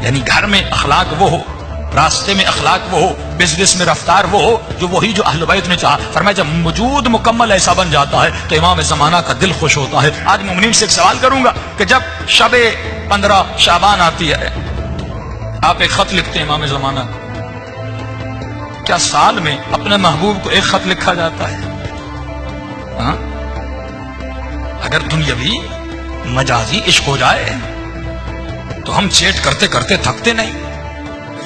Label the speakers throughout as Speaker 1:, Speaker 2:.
Speaker 1: یعنی گھر میں اخلاق وہ ہو، راستے میں اخلاق وہ ہو، بزنس میں رفتار وہ ہو جو وہی جو اہل بیت نے چاہا۔ فرمایا جب وجود مکمل ایسا بن جاتا ہے تو امام زمانہ کا دل خوش ہوتا ہے۔ آج مومنین سے ایک سوال کروں گا کہ جب شب 15 شعبان آتی ہے، آپ ایک خط لکھتے ہیں امام زمانہ کو، کیا سال میں اپنے محبوب کو ایک خط لکھا جاتا ہے؟ ہاں؟ اگر دنیاوی مجازی عشق ہو جائے تو ہم چیٹ کرتے کرتے تھکتے نہیں،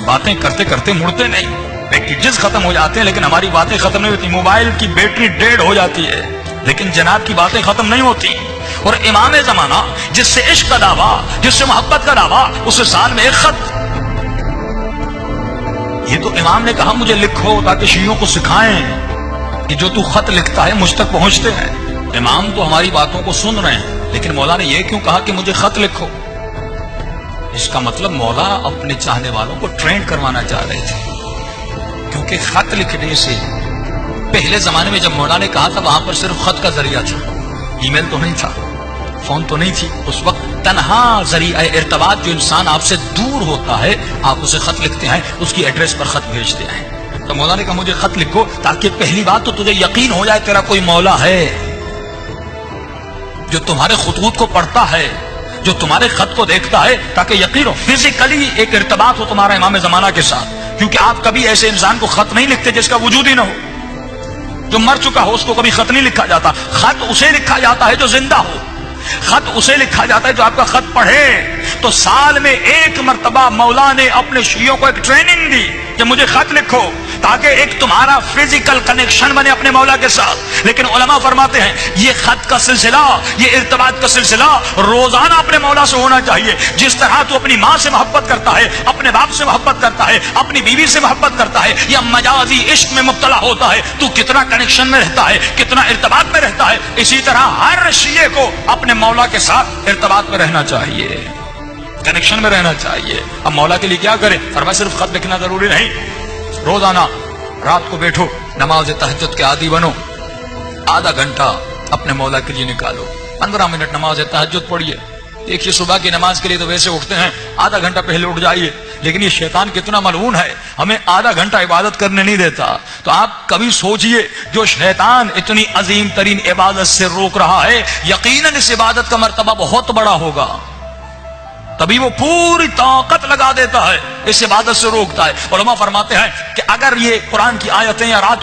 Speaker 1: باتیں کرتے کرتے مڑتے نہیں، پیکیجز ختم ہو جاتے ہیں لیکن ہماری باتیں ختم نہیں ہوتی، موبائل کی بیٹری ڈیڈ ہو جاتی ہے لیکن جناب کی باتیں ختم نہیں ہوتی۔ اور امام زمانہ جس سے عشق کا دعویٰ، جس سے محبت کا دعویٰ، اسے سال میں ایک خط۔ یہ تو امام نے کہا مجھے لکھو تاکہ شیعوں کو سکھائیں کہ جو تو خط لکھتا ہے مجھ تک پہنچتے ہیں۔ امام تو ہماری باتوں کو سن رہے ہیں لیکن مولا نے یہ کیوں کہا کہ مجھے خط لکھو؟ اس کا مطلب مولا اپنے چاہنے والوں کو ٹرین کروانا چاہ رہے تھے، کیونکہ خط لکھنے سے پہلے زمانے میں جب مولا نے کہا تھا وہاں پر صرف خط کا ذریعہ تھا، ای میل تو نہیں تھا، فون تو نہیں تھی۔ اس وقت تنہا ذریعہ ارتباط جو انسان آپ سے دور ہوتا ہے آپ اسے خط لکھتے ہیں، اس کی ایڈریس پر خط بھیجتے ہیں۔ تو مولا نے کہا مجھے خط لکھو تاکہ پہلی بات تو تجھے یقین ہو جائے تیرا کوئی مولا ہے جو تمہارے خطوط کو پڑھتا ہے، جو تمہارے خط کو دیکھتا ہے، تاکہ یقین ہو فزیکلی ایک ارتباط ہو تمہارا امام زمانہ کے ساتھ۔ کیونکہ آپ کبھی ایسے انسان کو خط نہیں لکھتے جس کا وجود ہی نہ ہو، جو مر چکا ہو اس کو کبھی خط نہیں لکھا جاتا۔ خط اسے لکھا جاتا ہے جو زندہ ہو، خط اسے لکھا جاتا ہے جو آپ کا خط پڑھے۔ تو سال میں ایک مرتبہ مولا نے اپنے شیعوں کو ایک ٹریننگ دی کہ مجھے خط لکھو تاکہ ایک تمہارا فزیکل کنیکشن بنے اپنے مولا کے ساتھ۔ لیکن علماء فرماتے ہیں یہ خط کا سلسلہ، یہ ارتباط کا سلسلہ روزانہ اپنے مولا سے ہونا چاہیے۔ جس طرح تو اپنی ماں سے محبت کرتا ہے، اپنے باپ سے محبت کرتا ہے، اپنی بیوی سے محبت کرتا ہے یا مجازی عشق میں مبتلا ہوتا ہے، تو کتنا کنیکشن میں رہتا ہے، کتنا ارتباط میں رہتا ہے۔ اسی طرح ہر شیعہ کو اپنے مولا کے ساتھ ارتباط میں رہنا چاہیے، کنیکشن میں رہنا چاہیے۔ اب مولا کے لیے کیا کرے؟ فرمایا صرف خط لکھنا ضروری نہیں، روزانہ رات کو بیٹھو، نماز تہجد کے عادی بنو، آدھا گھنٹہ اپنے مولا کے لیے نکالو، 15 منٹ نماز تہجد پڑھیے۔ دیکھیے صبح کی نماز کے لیے تو ویسے اٹھتے ہیں، آدھا گھنٹہ پہلے اٹھ جائیے، لیکن یہ شیطان کتنا ملعون ہے، ہمیں آدھا گھنٹہ عبادت کرنے نہیں دیتا۔ تو آپ کبھی سوچئے جو شیطان اتنی عظیم ترین عبادت سے روک رہا ہے، یقیناً اس عبادت کا مرتبہ بہت بڑا ہوگا، تبھی وہ پوری طاقت لگا دیتا ہے، اس عبادت سے روکتا ہے۔ علماء فرماتے ہیں کہ اگر یہ قرآن کی آیتیں یا رات